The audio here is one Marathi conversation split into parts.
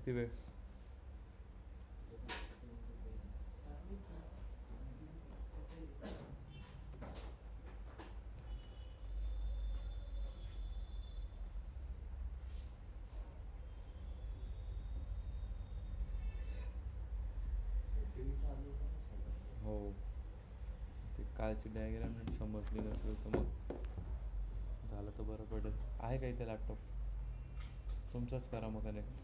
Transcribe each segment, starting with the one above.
किती वेळ? हो, ते कालची डायग्राम नीट समजली नसेल तर मग झालं तर बरं पडेल. आहे का इथे लॅपटॉप? तुमचाच करा मग कनेक्ट.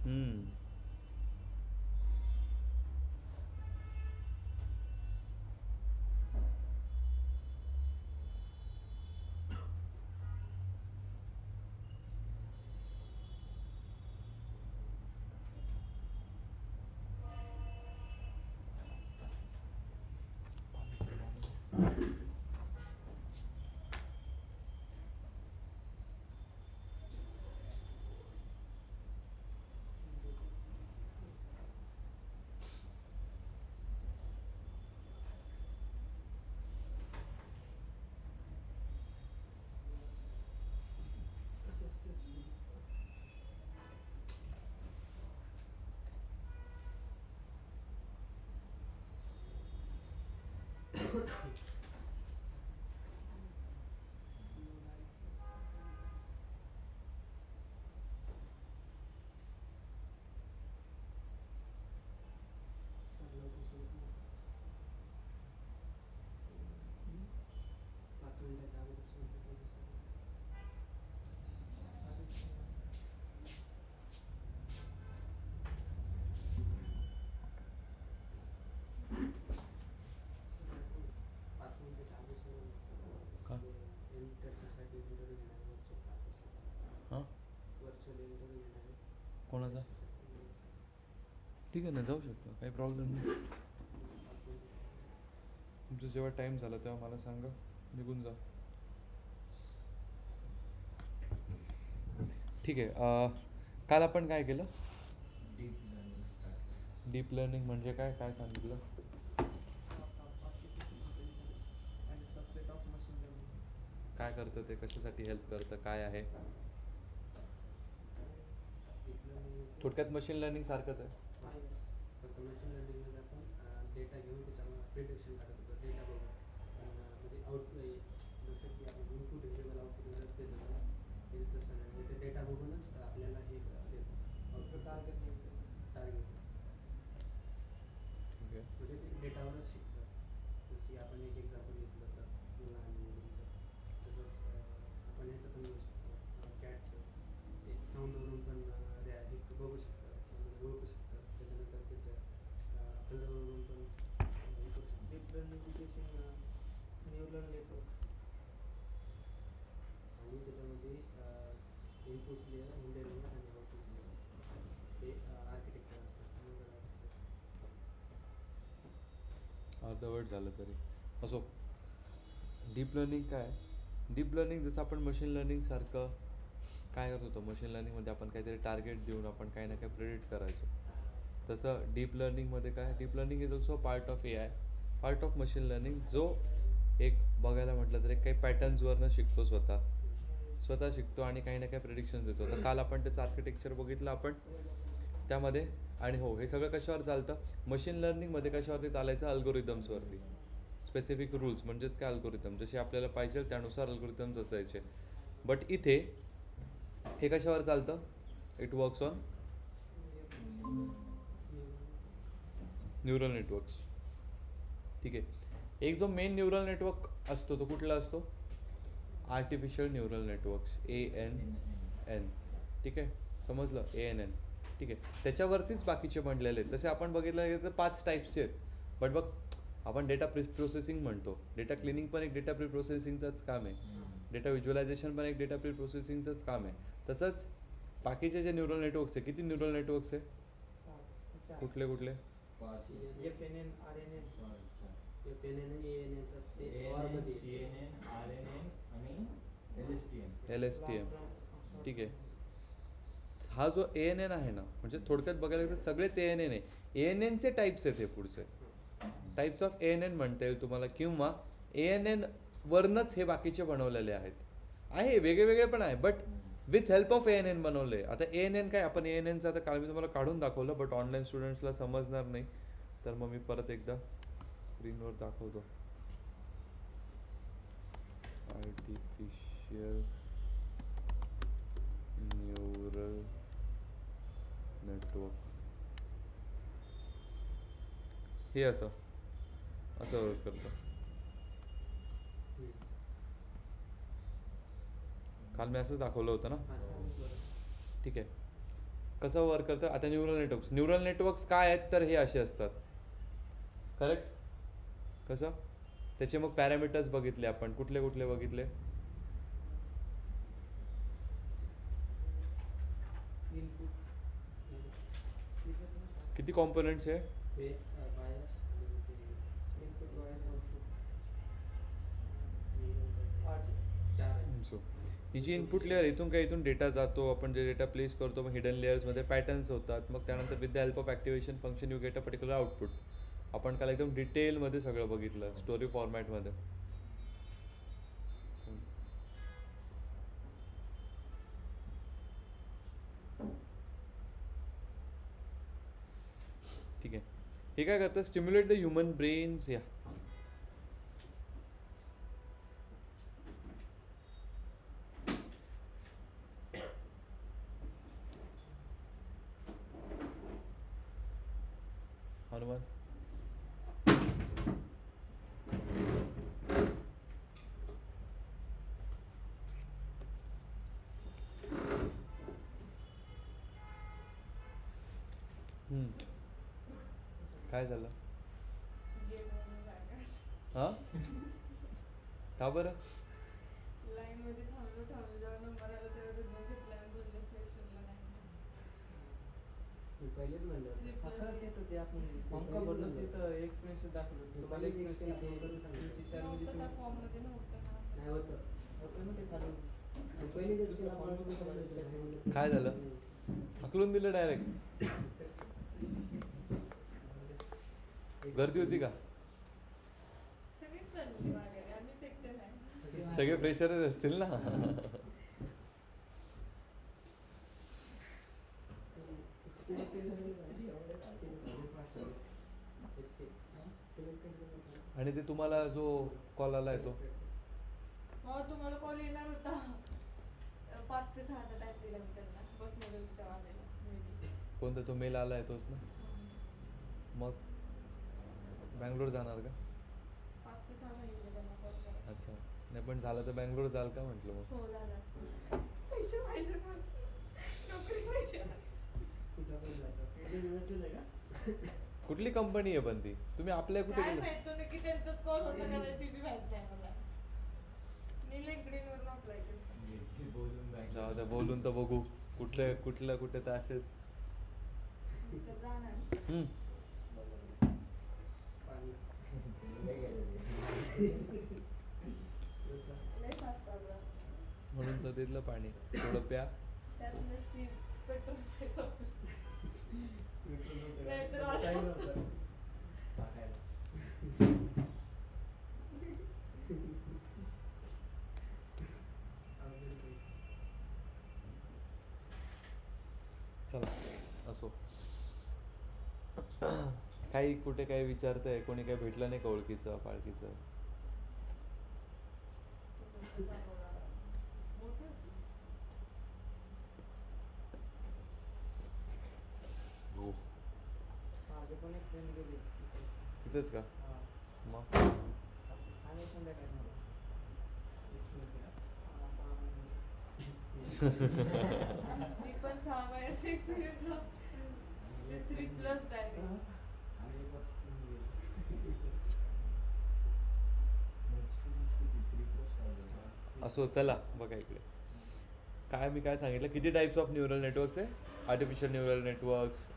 हम्म. का? हां, कोणाचा? ठीक आहे ना, जाऊ शकतो, काही प्रॉब्लेम नाही. तुमचं जेव्हा टाईम झाला तेव्हा मला सांगा, निघून जा. ठीक आहे. काल आपण काय केलं? डीप लर्निंग म्हणजे काय काय सांगितलं? काय करतं ते, कशासाठी हेल्प करतं, काय आहे? थोडक्यात मशीन लर्निंग सारखंच आहे. फक्त मशीन लर्निंगमध्ये आपण डेटा घेऊन त्याच्यावर प्रिडिक्शन काढत होतो डेटा बघून. म्हणजे जसं की आपण इनपुट व्हेरिएबल आउटपुट देत होतो हे तसं नाही, म्हणजे ते डेटा बघूनच आपल्याला हे देतो आउटपुट टार्गेट. ठीक आहे. म्हणजे ते डेटावरच शिकतं. जसं की आपण एक एक्झाम्पल घेतलं तर लहान मुलींचं, तसंच आपण ह्याचं पण घेऊ शकतो कॅटचं. एक साऊंडवरून पण हे बघू शकतं, म्हणजे ओळखू शकतं. त्याच्यानंतर त्याच्या कलरवरून पण हे करू शकतो. Deep learning using neural networks. आणि त्याच्यामध्ये इनपुट लेअर, मिडल लेअर आणि आउटपुट लेअर हे आर्किटेक्चर असतात. अर्धवट झालं तरी असो. डीप लर्निंग काय? डीप लर्निंग जसं आपण मशीन लर्निंगसारखं काय करत होतो, मशीन लर्निंगमध्ये आपण काहीतरी टार्गेट देऊन आपण काही ना काही प्रेडिक्ट करायचो. तसं डीप लर्निंगमध्ये काय, deep learning is also part of AI, part of machine learning, जो एक बघायला म्हटलं तर एक काही पॅटर्न्सवरनं शिकतो, स्वतः शिकतो आणि काही ना काही प्रेडिक्शन देतो. तर काल आपण त्याचं आर्किटेक्चर बघितलं आपण त्यामध्ये. आणि हो, हे सगळं कशावर चालतं? मशीन लर्निंगमध्ये कशावरती चालायचं? अल्गोरिदम्सवरती. स्पेसिफिक रूल्स म्हणजेच काय, अल्गोरिदम जसे आपल्याला पाहिजे त्यानुसार अल्गोरिदम्स असायचे. बट इथे हे कशावर चालतं? It works on neural networks. ठीक आहे. एक जो मेन न्यूरल नेटवर्क असतो तो कुठला असतो? Artificial neural networks, ANN. ठीक आहे, समजलं? ANN. ठीक आहे. त्याच्यावरतीच बाकीचे बनलेले आहेत. तसे आपण बघितलं तर 5 टाईप्सचे आहेत. बट बघ, आपण डेटा प्रोसेसिंग म्हणतो. डेटा क्लिनिंग पण एक डेटा प्री प्रोसेसिंगचंच काम आहे. डेटा व्हिज्युअलायझेशन पण एक डेटा प्री प्रोसेसिंगचंच काम आहे. तसंच बाकीचे जे न्यूरल नेटवर्क्स आहे, किती न्यूरल नेटवर्क्स आहे? कुठले कुठले? FNN, RNN, FNN आणि ANN चं ते OR मध्ये आहे. LSTM. ठीक आहे. हा जो ANN आहे ना, म्हणजे थोडक्यात बघायला गेलं तर सगळेच ANN आहे. ANN चे टाईप्स आहेत हे पुढचे. टाईप्स ऑफ ANN म्हणता येईल तुम्हाला, किंवा ANN वरनच हे बाकीचे बनवलेले आहेत. आहे वेगळे वेगळे पण आहे, but with help of ANN बनवले. आता ANN काय, आपण ANNचं आता काल मी तुम्हाला काढून दाखवलं, बट ऑनलाईन स्टुडंट्सला समजणार नाही, तर मग मी परत एकदा स्क्रीनवर दाखवतो. आर्टिफिशियल न्यूरल नेटवर्क हे असं वर्क करतं. काल मी असंच दाखवलं होतं ना. ठीक आहे. कसं वर्क करतं आता न्यूरल नेटवर्क्स काय आहेत, तर हे असे असतात. करेक्ट. कसं त्याचे मग पॅरामीटर्स बघितले आपण. कुठले कुठले बघितले? किती कॉम्पोनंट्स आहे? सो ही जी इनपुट लेअर, इथून काय, इथून डेटा जातो, आपण जे डेटा प्लेस करतो, मग हिडन लेअर्समध्ये पॅटर्न्स होतात, मग त्यानंतर with the help of activation function you get a particular output. आपण काल एकदम डिटेलमध्ये सगळं बघितलं स्टोरी फॉर्मॅटमध्ये. ठीक आहे. हे काय करतं, स्टिम्युलेट द ह्युमन ब्रेन्स. या हनुमान काय झालं? हा का बरं? लाईन मध्ये थांबलो जेव्हा नंबर आला तेव्हा रिझल्ट घेतला आणि बोलले फ्रेशरला नाही. पहिलेच म्हणलं ते आपण फॉर्म का भरलं तिथं एक्सपिरियन्स दाखवलं तुम्हाला एक्सपिरियन्स नव्हतं त्या फॉर्म मध्ये नव्हतं ना. नाही होतं होतं ना ते खाली पहिले काय झालं? हकलून दिलं डायरेक्ट. गर्दी होती का? सगळीच चालली मागे, आम्हीच एकटे नाही. सगळे फ्रेशरच असतील ना. आणि ते तुम्हाला जो कॉल आलाय तो हो, तुम्हाला कॉल येणार होता. 5 ते 6चा टाइम दिला मी त्यांना. बसमध्ये होती तेव्हा आलेला maybe. कोणता तो मेल आलाय तोच ना. मग बँगलोर जाणार का? 5 ते 6 सांगितलं त्यांना कॉल करायला. अच्छा. नाही पण झालं तर बँगलोर जाल का म्हटलं मग. हो झालं. पैसे पाहिजे मला. नोकरी पाहिजे. कुठली कंपनी आहे पण ती? तुम्ही आपल्या कुठे काय गेले? माहित तो नक्की त्यांचाच कॉल होता का नाही ते बी माहित नाही मला. मी लिंक्डइनवर अप्लाय केलं. जाऊ द्या, बोलून तर बघू. कुठे तर असेल. तर जाणार. लय फास्ट चालला. म्हणून तर तिथलं पाणी थोडं प्या. त्यात नशीब पेट्रोल संपलं. नाहीतर आलं. चला असो. काही कुठे काही विचारतंय, कोणी काही भेटलं नाही का ओळखीचं पाळखीचं? हो. माझे पण एक फ्रेंड गेले तिथेच का? हा मग सांगे संध्याकाळी मला मी पण 6 महिन्याचा एक्सपिरियन्स 3+ डायरेक्ट. असो चला बघा इकडे काय मी काय सांगितलं किती टाईप्स ऑफ न्यूरल नेटवर्क्स आहे artificial neural networks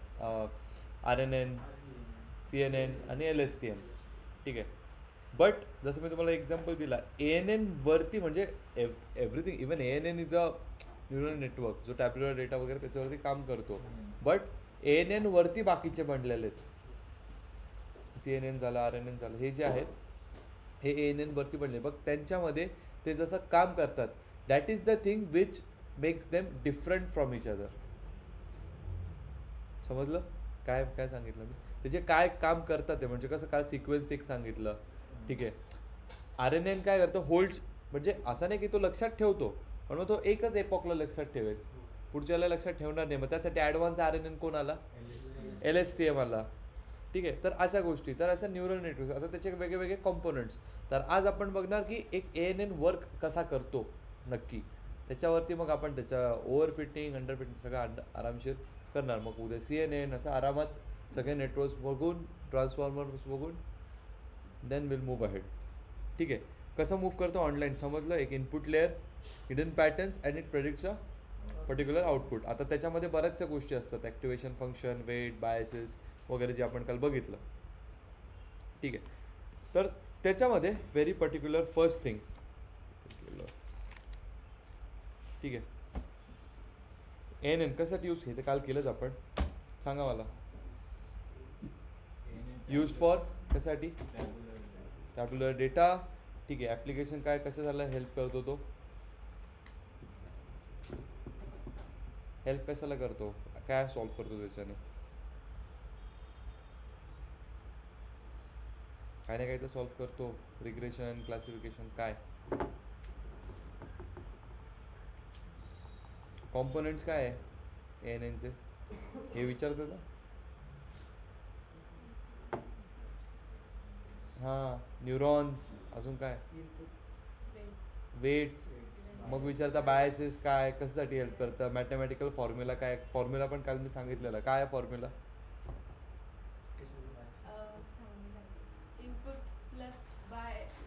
RNN CNN आणि LSTM ठीक आहे बट जसं मी तुम्हाला एक्झाम्पल दिला ANN वरती म्हणजे everything even ANN is a neural network जो टॅब्युलर डेटा वगैरे त्याच्यावरती काम करतो बट ANN वरती बाकीचे बनलेले आहेत CNN झालं RNN झालं हे जे आहेत हे ANN वरती बनले बघ त्यांच्यामध्ये ते जसं काम करतात that is the thing which makes them different from each other समजलं काय काय सांगितलं मी त्याचे काय काम करतात ते म्हणजे कसं काल सिक्वेन्स एक सांगितलं ठीक आहे RNN काय करतं होल्ड म्हणजे असं नाही की तो लक्षात ठेवतो पण मग तो एकच एपॉकला लक्षात ठेवेल पुढच्याला लक्षात ठेवणार नाही मग त्यासाठी ॲडव्हान्स RNN कोण आला LSTM आला ठीक आहे तर अशा गोष्टी तर अशा न्यूरल नेटवर्क्स आता त्याचे वेगळे कॉम्पोनंट्स तर आज आपण बघणार की एक ANN वर्क कसा करतो नक्की त्याच्यावरती मग आपण त्याच्या ओव्हरफिटिंग अंडरफिटिंग सगळं आरामशीर करणार मग उद्या CNN असं आरामात सगळे नेटवर्क्स बघून ट्रान्सफॉर्मर्स बघून देन विल मूव्ह अहेड ठीक आहे कसं मूव्ह करतो ऑनलाईन समजलं एक input layer hidden patterns and it predicts a particular output आता त्याच्यामध्ये बऱ्याचशा गोष्टी असतात ॲक्टिवेशन फंक्शन वेट बायसेस वगैरे जे आपण काल बघितलं ठीक आहे तर त्याच्यामध्ये व्हेरी पर्टिक्युलर फर्स्ट थिंग ठीक आहे ANN कशासाठी यूज हे ते काल केलंच आपण सांगा मला यूज फॉर कशासाठी टॅब्युलर डेटा ठीक आहे ॲप्लिकेशन काय कसं झालं हेल्प करतो तो हेल्प कशाला करतो काय सॉल्व करतो त्याच्याने काय ना काही तर सॉल्व करतो रिग्रेशन क्लासिफिकेशन काय कॉम्पोनंट्स काय आहे ANNचे हे विचारतं का हां न्यूरॉन्स अजून काय वेट मग विचारता बायसेस काय कशासाठी हेल्प करतं मॅथमॅटिकल फॉर्म्युला काय फॉर्म्युला पण काल मी सांगितलेला काय आहे formula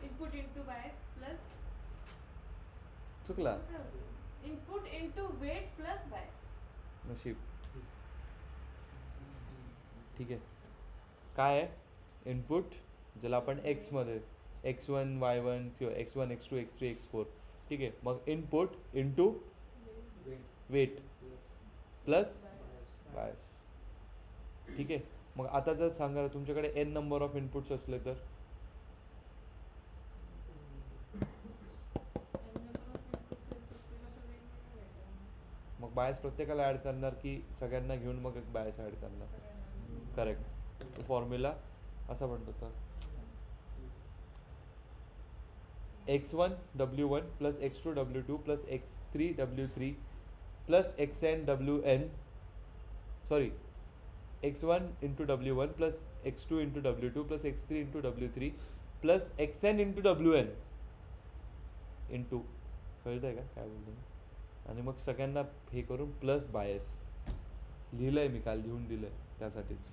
input into bias plus चुकला input into weight plus bias नशीब ठीक आहे काय आहे इनपुट ज्याला आपण एक्समध्ये X1 Y1 किंवा X1 X2 X3 X4 ठीक आहे मग input into weight plus bias ठीक आहे मग आता जर सांगा तुमच्याकडे n नंबर ऑफ इनपुट्स असले तर मग बायस प्रत्येकाला ॲड करणार की सगळ्यांना घेऊन मग एक बायस ॲड करणार करेक्ट फॉर्म्युला असा म्हणतो तर X1 W1 plus X2 W2 plus X3 W3 plus XN WN sorry X1 into W1 plus X2 into W2 plus X3 into W3 plus XN into WN into कळतंय का काय बोलतो आणि मग सगळ्यांना हे करून प्लस बायस लिहिलं आहे मी काल लिहून दिलं आहे त्यासाठीच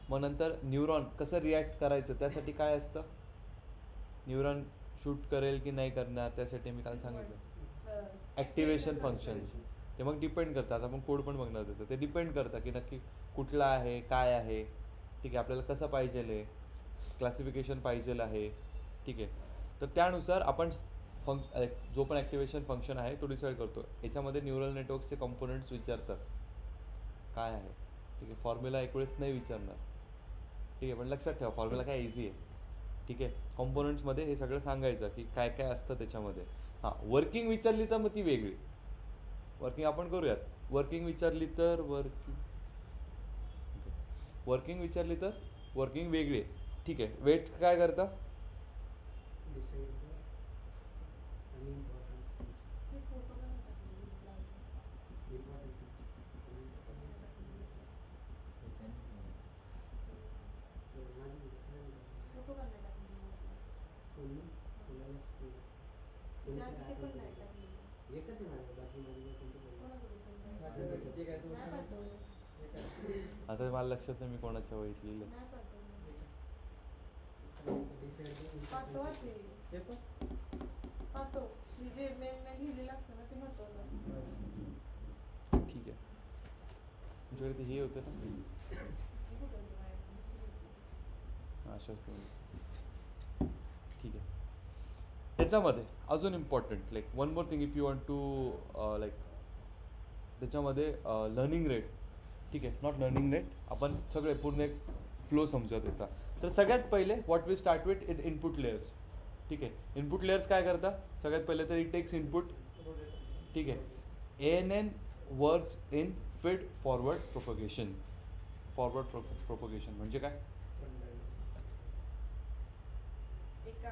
मग नंतर न्यूरॉन कसं रिॲक्ट करायचं त्यासाठी काय असतं न्यूरॉन शूट करेल की नाही करणार त्यासाठी मी काल सांगितलं ॲक्टिवेशन फंक्शन्स ते मग डिपेंड करतं आज आपण कोड पण बघणार त्याचं ते डिपेंड करतं की नक्की कुठला आहे काय आहे ठीक आहे आपल्याला कसं पाहिजे क्लासिफिकेशन पाहिजे आहे ठीक आहे तर त्यानुसार आपण जो पण ॲक्टिवेशन फंक्शन आहे तो डिसाईड करतो याच्यामध्ये न्यूरल नेटवर्क्सचे कॉम्पोनंट्स विचारतात काय आहे ठीक आहे फॉर्म्युला एक वेळेस नाही विचारणार ठीक आहे पण लक्षात ठेवा फॉर्म्युला काय इझी आहे ठीक आहे कॉम्पोनंट्समध्ये हे सगळं सांगायचं की काय काय असतं त्याच्यामध्ये हां वर्किंग विचारली तर मग ती वेगळी वर्किंग आपण करूयात वर्किंग विचारली तर वर्किंग विचारली तर वर्किंग वेगळी आहे ठीक आहे वेट काय करता एकच आहे माझं बाकी आता मला लक्षात नाही मी कोणाच्या वहीत लिहिलं पाठवा ते हे पण पाठव मी जे मेन लिहिलेलं असतं ना ते महत्वाचं असतं. ठीक आहे. तुमच्याकडे ते हे होतं ना हे कुठं होतं माझ्याकडे? दुसरी होती. अशाच ठीक आहे. त्याच्यामध्ये अजून important like one more thing if you want to like त्याच्यामध्ये लर्निंग रेट, ठीक आहे, नॉट लर्निंग रेट, आपण सगळे पूर्ण एक फ्लो समजूया त्याचा. तर सगळ्यात पहिले what we start with input layers. ठीक आहे, इनपुट लेयर्स काय करता सगळ्यात पहिले तर इट टेक्स इनपुट. ठीक आहे, ANN works in feed forward propagation. Forward propagation म्हणजे काय? एका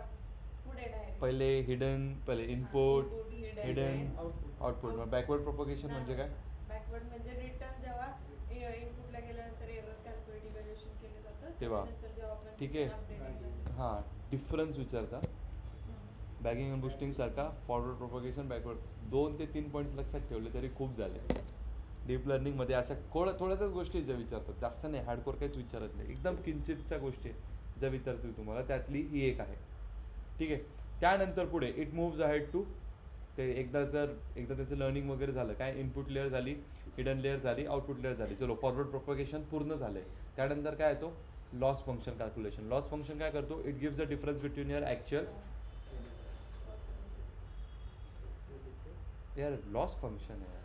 पुढे डायरेक्ट पहिले हिडन, पहिले इनपुट, हिडन, आउटपुट आउटपुट. मग बॅकवर्ड प्रोपगेशन म्हणजे काय? बॅकवर्ड म्हणजे रिटर्न जेव्हा इनपुटला गेल्यानंतर एरर कॅल्क्युलेट इव्हॅल्युएशन केलं जातं तेव्हा. त्यानंतर जेव्हा आपण ठीक आहे. अपडेट हां, डिफरन्स विचारता. बॅगिंग अँड बुस्टिंग सारखा फॉरवर्ड प्रोपगेशन, बॅकवर्ड, 2 ते 3 पॉईंट्स लक्षात ठेवले तरी खूप झाले. डीप लर्निंगमध्ये अशा थोड्याच गोष्टी ज्या विचारतात, जास्त नाही, हार्डकोर काहीच विचारत नाही, एकदम किंचितच्या गोष्टी ज्या विचारतील तुम्हाला त्यातली ही एक आहे. ठीक आहे, त्यानंतर पुढे इट मूव्ज अहेड टू ते एकदा त्याचं लर्निंग वगैरे झालं, काय इनपुट लेअर झाली, हिडन लेअर झाली, आउटपुट लेअर झाली, चलो फॉरवर्ड प्रोपगेशन पूर्ण झालं आहे. त्यानंतर काय येतो? Loss function calculation. Loss function काय करतो? It gives the difference between your actual यार लॉस फंक्शन आहे.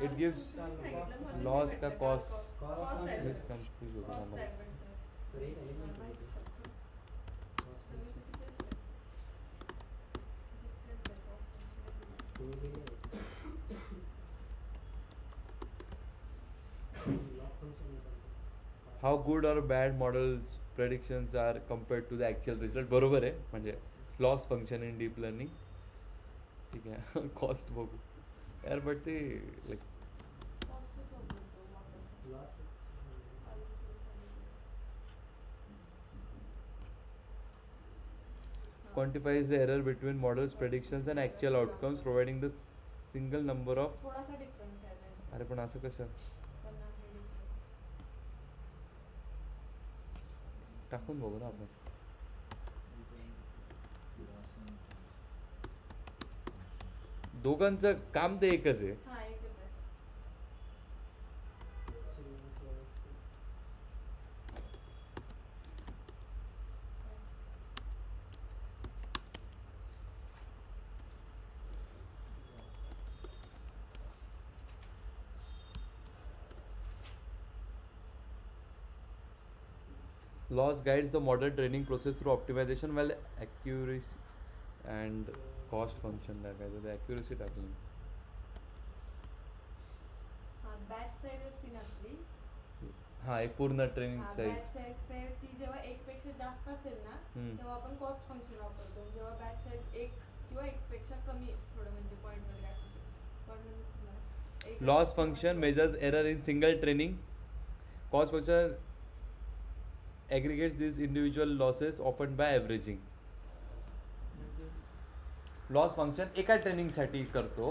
इट गिव्स लॉस का कॉस्ट? मिस कन्फ्यूज होतो ना मला. How good or bad models predictions are compared to the actual result. बरोबर आहे, म्हणजे loss function in deep learning. ठीक आहे, कॉस्ट बघू यार, बट ते like quantifies the error between models predictions and actual outcomes providing the single number of. थोडासा डिफरन्स आहे त्यांच्यात. अरे पण असं कसं पण आहे difference. टाकून बघू ना आपण. दोघांचं काम ते एकच आहे. हा एकच आहे. Loss guides the model training process through optimization while accuracy and cost function टाकायचं, ते accuracy टाकली. हा बॅच साईज असते ना आपली. हां, एक पूर्ण ट्रेनिंग बॅच साईज. साईज ते ती जेव्हा 1 पेक्षा जास्त असेल ना हम्म. तेव्हा आपण कॉस्ट फंक्शन वापरतो. जेव्हा बॅच साईज 1 किंवा 1 पेक्षा कमी आहे, थोडं म्हणजे पॉईंट मध्ये काय असेल ते पॉईंट मध्ये दिसतं ना. एक Loss असेल function तेव्हा measures error in single training. Cost function aggregates these individual losses often by averaging. म्हणजे लॉस फंक्शन एका ट्रेनिंगसाठी करतो,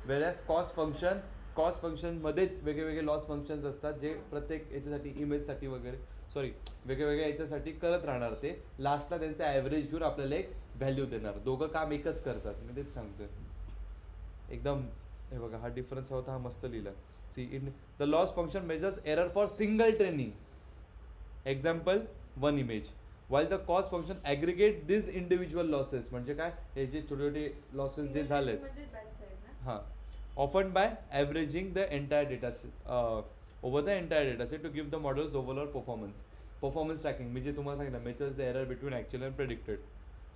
वेळेस कॉस्ट फंक्शनमध्येच वेगवेगळे लॉस फंक्शन्स असतात जे प्रत्येक याच्यासाठी इमेजसाठी वगैरे वेगवेगळ्या याच्यासाठी करत राहणार. ते लास्टला त्यांचा ॲव्हरेज घेऊन आपल्याला एक व्हॅल्यू देणार. दोघं काम एकच करतात, मी तेच सांगतोय. एकदम हे बघा, हा डिफरन्स होता, हा मस्त लिहिला. See in the loss function measures error for single training, example 1 image, while the cost function aggregate these individual losses. म्हणजे काय, हे जे छोटे छोटे लॉसेस जे झालेत, म्हणजे बॅच साईज ना. हां, often by averaging the entire data set over the entire data set to give the models overall performance tracking. मी जे तुम्हाला सांगितलं, measures the error between actual and predicted.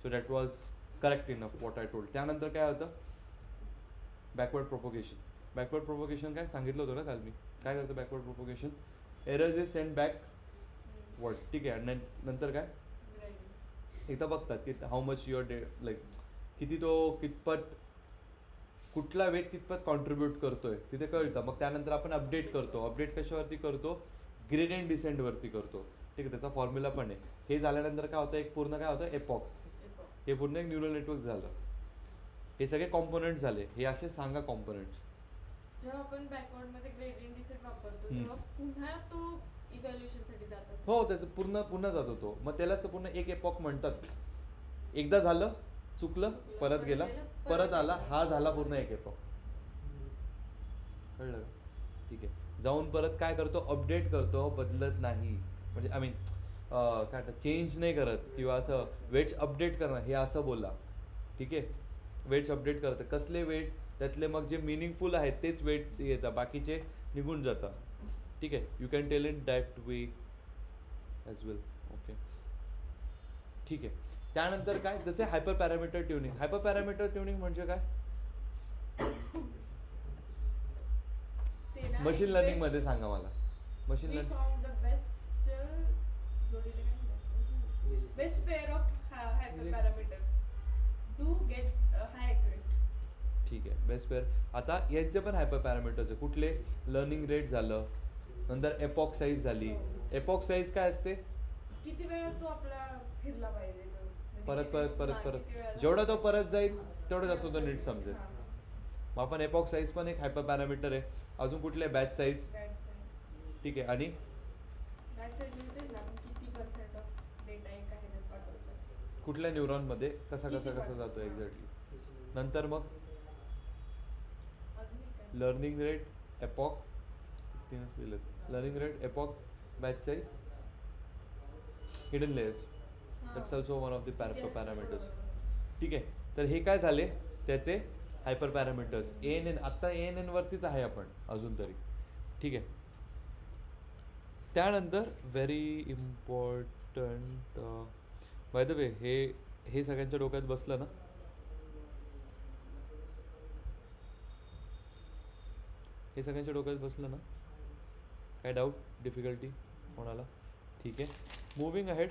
So that was correct enough what I told. त्यानंतर काय होतं? बॅकवर्ड प्रोपोगेशन काय सांगितलं होतं ना काल मी. काय करतं backward propagation? Errors is send back word. ठीक आहे, आणि नंतर काय Gradient. एकदा बघतात की हाऊ मच युअर लाईक किती तो कितपत कुठला वेट कितपत कॉन्ट्रीब्यूट करतोय तिथे कळतं. मग त्यानंतर आपण अपडेट करतो. अपडेट कशावरती करतो? ग्रेडियंट डिसेंटवरती करतो. ठीक आहे, त्याचा फॉर्म्युला पण आहे. हे झाल्यानंतर काय होतं, एक पूर्ण काय होतं, एपॉक. हे पूर्ण एक न्यूरल नेटवर्क झालं. हे सगळे कॉम्पोनंट झाले. हे असे सांगा कॉम्पोनंट्स. जेव्हा आपण बॅकवर्ड मध्ये ग्रेडियंट डिसेंट वापरतो हम्म. तेव्हा पुन्हा तो इव्हॅल्युएशन साठी जात असतो. हो त्याचं पुन्हा जातो तो, मग त्यालाच तर पूर्ण एक एपॉक म्हणतात. एकदा झालं चुकलं परत गेला परत आला, हा झाला पूर्ण एक एपॉक. कळलं का? ठीक आहे. जाऊन परत काय करतो, अपडेट करतो, बदलत नाही. म्हणजे आय मीन काय चेंज नाही करत किंवा असं वेट्स अपडेट करणं हे असं बोला. ठीक आहे. वेट्स अपडेट करतं. कसले वेट, त्यातले मग जे मिनिंगफुल आहेत तेच वेट्स येतात, बाकीचे निघून जातात. ठीक आहे. You can tell in that way as well. Okay ठीक आहे. त्यानंतर काय, जसे hyperparameter tuning. Hyperparameter tuning म्हणजे काय, ते ना मशीन एक लर्निंग best- मध्ये सांगा मला. Machine we learning found the best pair of hyperparameters to get high accuracy. ठीक आहे. Best pair. आता यांचे पण हायपर पॅरामीटर्स आहे. कुठले, लर्निंग रेट झालं, नंतर एपॉक साईज झाली. एपॉक साईज काय असते, किती वेळा तो आपला फिरला पाहिजे तो, म्हणजे परत किती- परत परत हा, परत किती वेळा जेवढा तो झाला परत जाईल तेवढं जास्त तो नीट समजेल. हा, हा. मग आपण एपॉक साईज पण एक हायपर पॅरामीटर आहे. अजून कुठले, बॅच साईज. Bad size. ठीक आहे. आणि Bad size म्हणजे तेच ना, आपण किती % ऑफ डेटा एका ह्याच्यात पाठवतो. कुठल्या न्यूरॉनमध्ये कसा किती कसा कसा पाठवतो. जातो हा. एक्झॅक्टली. नंतर मग अजून एक काय? लर्निंग रेट, एपॉक, तीनच लिहिलं. Learning rate, epoch, batch size, hidden layers. हा. That's also one of the Yes, parameters. बरोबर. ठीक आहे. तर हे काय झाले त्याचे हायपर पॅरामीटर्स. ANN आत्ता ANN वरतीच आहे आपण अजून तरी. ठीक आहे. त्यानंतर very important, by the way, हे सगळ्यांच्या डोक्यात बसलं ना. हे सगळ्यांच्या डोक्यात बसलं ना. काय डाऊट, डिफिकल्टी कोणाला? ठीक आहे. Moving ahead.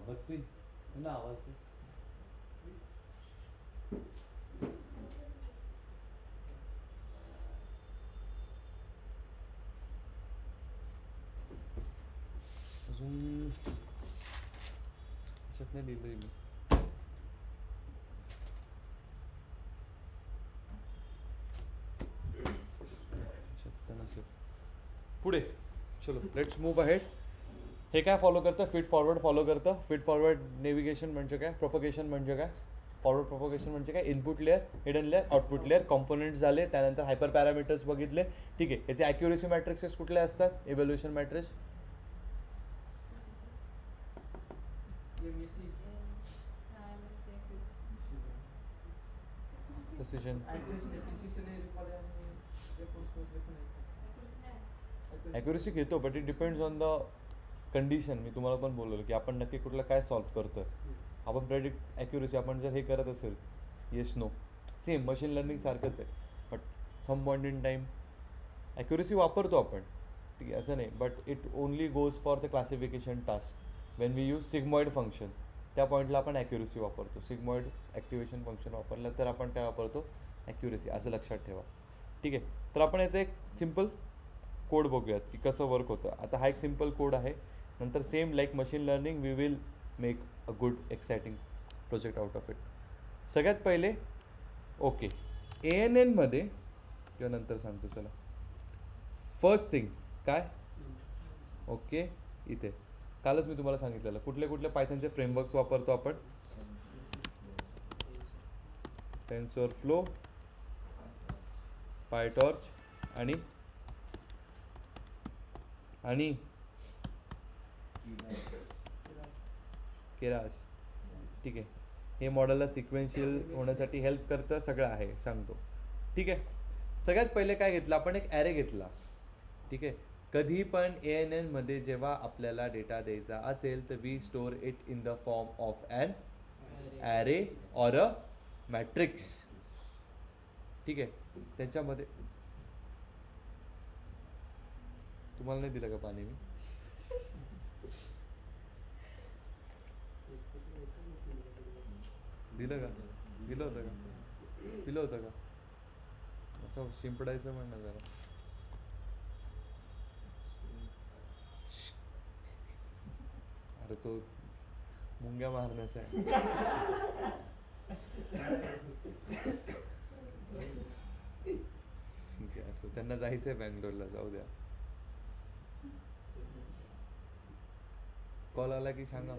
बघतोय ना आवाज ते. अजून याच्यात नाही लिहिलंय मी. याच्यात नसेल. पुढे चलो, लेट्स मूव्ह अहेड. हे काय फॉलो करतं, फिट फॉरवर्ड फॉलो करतं. फिट फॉरवर्ड नेव्हिगेशन म्हणजे काय, प्रोपगेशन म्हणजे काय, फॉरवर्ड प्रोपगेशन म्हणजे काय, input layer, hidden layer, output layer, components झाले. त्यानंतर हायपर पॅरामीटर्स बघितले. ठीक आहे. याचे ॲक्युरेसी मॅट्रिक्सेस कुठले असतात, इव्हॅल्युएशन मॅट्रिक्स. MSc. हा, MSc प्रिसिजन. Accuracy, precision हे recall आणि reference code हे पण आहेत. accuracy नाही. Accuracy. ॲक्युरेसी घेतो, but it depends on the condition. मी तुम्हाला पण बोललो की आपण नक्की कुठलं काय सॉल्व्ह करतोय. आपण प्रेडिक्ट ॲक्युरेसी आपण जर हे करत असेल, yes no, same machine learning सारखंच आहे. But some point in time accuracy वापरतो आपण. ठीक आहे, असं नाही. But it only goes for the classification task. When we use sigmoid function, त्या पॉईंटला आपण ॲक्युरेसी वापरतो. सिग्मॉइड ॲक्टिवेशन फंक्शन वापरलं तर आपण काय वापरतो, ॲक्युरेसी. असं लक्षात ठेवा. ठीक आहे. तर आपण याचं एक सिम्पल कोड बघूयात की कसं वर्क होतं. आता हा एक सिम्पल कोड आहे. नंतर same like machine learning we will make a good exciting project out of it. सगळ्यात पहिले ओके, ANN मध्ये किंवा नंतर सांगतो चला. फर्स्ट थिंग काय, ओके, इथे कालच मी तुम्हाला सांगितलेलं कुठले कुठले पायथनचे फ्रेमवर्क्स वापरतो आपण. टेन्सोरफ्लो, पायटॉर्च आणि केरास. ठीक आहे. हे मॉडेलला सिक्वेन्शियल होण्यासाठी हेल्प करतं, सगळं आहे सांगतो. ठीक आहे. सगळ्यात पहिले काय घेतलं आपण, एक ॲरे घेतला. ठीक आहे. कधी पण ANN मध्ये जेव्हा आपल्याला डेटा द्यायचा असेल तर we store it in the form of an array or a matrix. ठीक आहे. त्याच्यामध्ये तुम्हाला नाही दिलं का पाणी मी? दिलं का? दिलं होतं का? दिलं होतं का? असं शिंपडायचं म्हण ना जरा. अरे तो मुंग्या मारण्याचं आहे. ठीक आहे असो, त्यांना जायचंय बँगलोरला, जाऊ द्या. कॉल आला की सांगा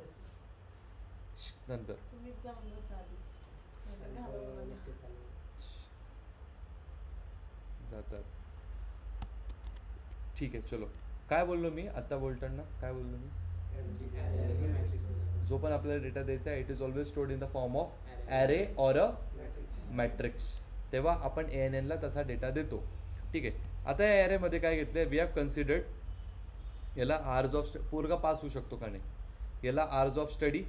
नंतर. तुम्हीच जाऊन बसा आधी. म्हणजे घालवलं मला. नक्की चालेल. जातात. ठीक आहे चलो. काय बोललो मी आता बोलताना, काय बोललो मी? हे matrix. जो पण आपल्याला डेटा द्यायचा आहे it is always stored in the form of array or a Matrix. Matrix. तेव्हा आपण ANN ला तसा डेटा देतो. ठीक आहे. आता या ॲरेमध्ये काय घेतलं, वी हॅव कन्सिडर्ड याला आर्स ऑफ पोरगा पास होऊ शकतो का नाही, याला आर्स ऑफ स्टडी,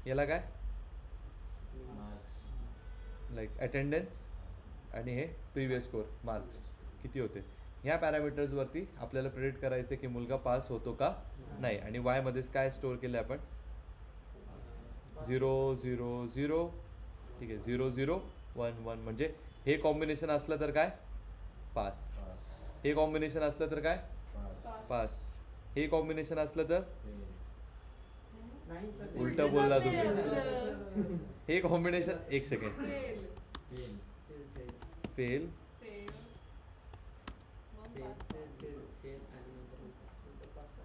याला काय लाईक अटेंडन्स, आणि हे प्रिव्हियस स्कोर मार्क्स किती होते. ह्या पॅरामीटर्सवरती आपल्याला प्रेडिक्ट करायचं की मुलगा पास होतो का नाही. आणि वायमध्येच काय स्टोअर केलं आपण 0 0 0. ठीक आहे 0 0 1 1. म्हणजे हे कॉम्बिनेशन असलं तर काय पास, हे कॉम्बिनेशन असलं तर काय पास, हे कॉम्बिनेशन असलं तर नाही सर उलटं बोलला तुम्ही. हे कॉम्बिनेशन, एक सेकंड, Fail. Fail Fail. मग pass.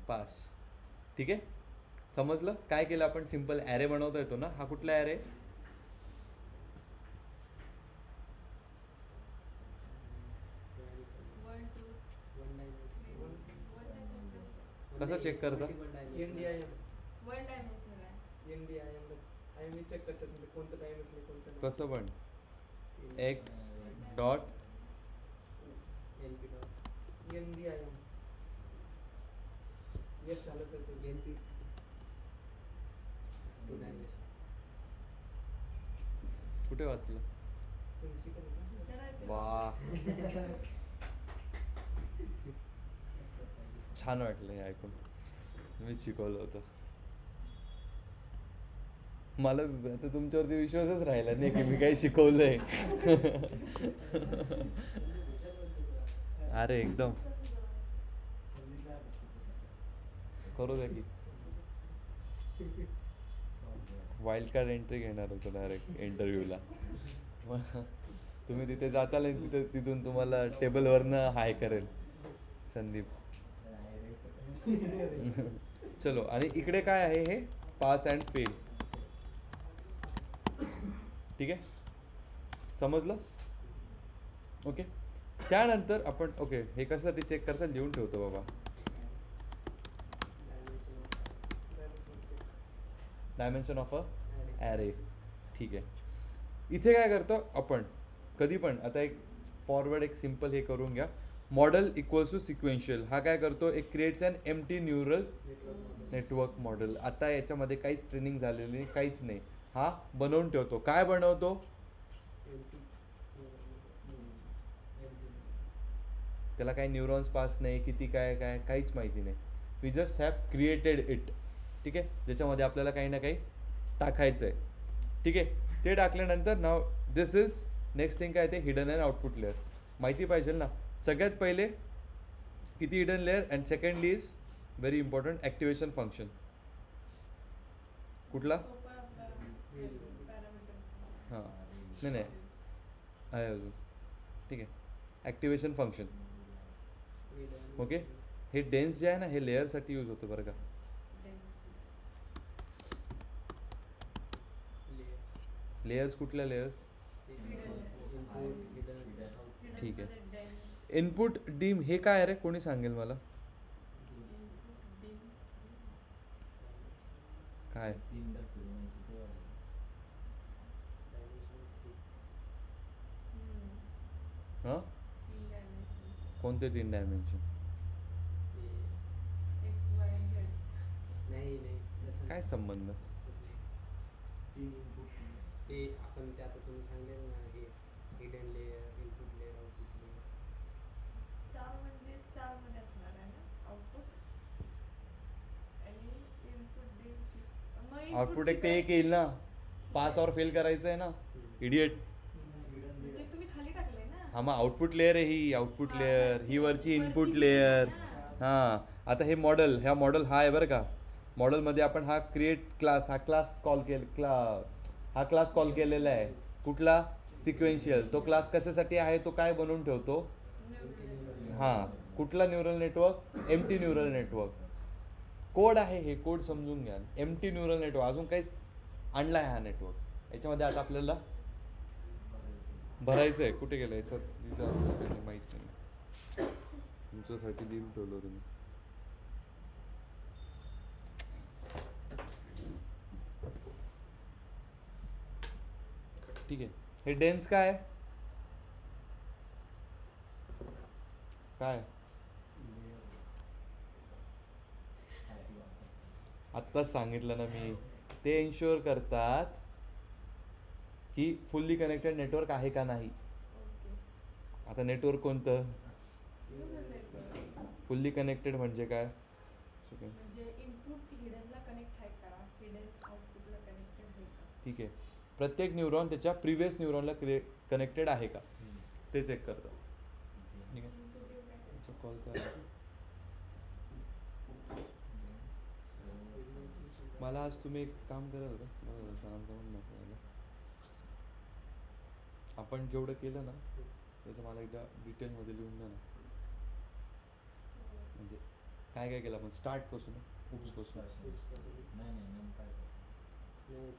पास. ठीक आहे समजलं काय केलं आपण. सिम्पल ॲरे बनवता येतो ना. हा कुठला array, One, two, three. One dimensional. कसं check करता? NDIM One dimensional आहे. NDIM IM चेक करतात म्हणजे कोणतं डायमेन्शन आहे कोणतं नाही. कसं पण एक्स डॉट NDIM येस झालं सर ते NP. 2 dimension. कुठे वाचलं. तुम्ही शिकत होता? हुशार आहे ते. वा छान वाटलं हे ऐकून. मी शिकवलं होतं. मला आता तुमच्यावरती विश्वासच राहिला नाही की मी काही शिकवलंय. अरे एकदम करू द्या की. वाईल्ड कार्ड एंट्री घेणार होतो डायरेक्ट इंटरव्ह्यूला. तुम्ही तिथे जाताल आणि तिथून तुम्हाला टेबलवरनं हाय करेल संदीप. चलो. आणि इकडे काय आहे, हे पास अँड फेल. ठीक आहे समजलं. ओके त्यानंतर आपण ओके हे कशासाठी चेक करता लिहून ठेवतो बाबा. Dimension of a array. ठीक आहे. इथे काय करतो आपण कधी पण, आता एक फॉरवर्ड एक सिम्पल हे करून घ्या. Model equals to sequential. हा काय करतो, एक creates an empty neural network model. आता याच्यामध्ये काहीच ट्रेनिंग झालेली नाही, काहीच नाही. हा बनवून ठेवतो. काय बनवतो, त्याला काही न्यूरॉन्स पास नाही, किती काय काय काहीच माहिती नाही. We just have created it. ठीक आहे ज्याच्यामध्ये आपल्याला काही ना काही टाकायचं आहे. ठीक आहे ते टाकल्यानंतर now this is next thing काय ते हिडन अँड आउटपुट लेअर. माहिती पाहिजे ना. सगळ्यात पहिले किती hidden layer and secondly is very important activation function. कुठला तो पण आपला parameters. हां नाही नाही आहे अजून. ठीक आहे ॲक्टिवेशन फंक्शन. ओके हे डेन्स जे आहे ना हे लेअरसाठी यूज होतं बरं का. लेयर्स कुठल्या लेयर्स. ठीक आहे. इनपुट डीम हे काय रे, कोणी सांगेल मला काय. हां कोणते 3 डायमेन्शन. नाही तसं काय संबंध. ते आपण ते आता तुम्ही सांगेल ना हे hidden layer, input layer, output layer. 4 म्हणजे 4 मध्ये असणार आहे ना आउटपुट आणि इनपुट. आउटपुट एक ते एक येईल ना. पास और फेल करायचं आहे ना इडियट. म्हणजे तुम्ही खाली टाकले ना. हा मग आउटपुट लेअर आहे ही. आउटपुट हा, लेअर खाली ही वरची वरची इनपुट दिली लेअर. ना. हां आता हे मॉडेल हा आहे बरं का. मॉडेलमध्ये आपण हा क्रिएट क्लास हा क्लास कॉल केलेला आहे. कुठला सिक्वेन्शियल. तो क्लास कशासाठी आहे तो काय बनवून ठेवतो. हां कुठला neural network empty neural network. Code आहे हे कोड समजून घ्या. एम टी न्यूरल नेटवर्क अजून काहीच आणला आहे हा नेटवर्क. याच्यामध्ये आता आपल्याला भरायचं आहे. कुठे गेलं याचं तिथं असं काही माहीत नाही. तुमच्यासाठी देऊन ठेवलं तुम्ही. ठीक आहे. हे डेन्स काय आहे? काय आत्ताच सांगितलं ना मी. ते इन्शुअर करतात की फुल्ली कनेक्टेड नेटवर्क आहे का नाही. ओके. आता नेटवर्क कोणतं न्यूरल नेटवर्क फुल्ली कनेक्टेड म्हणजे काय. म्हणजे इनपुट हिडनला कनेक्ट आहे का, हिडन आउटपुटला कनेक्टेड आहे का. ठीक आहे. प्रत्येक न्यूरॉन त्याच्या प्रिव्हियस न्यूरॉनला कनेक्टेड आहे का ते चेक करतं. ठीक आहे. Intuitive काय आहे? तुमचा कॉल करा. मला आज तुम्ही एक काम कराल का. बरं सरांचा पण मेसेज आला. आपण जेवढं केलं ना त्याचं मला एकदा डिटेलमध्ये लिहून द्या ना. म्हणजे काय काय केलं आपण स्टार्टपासून पासून नाही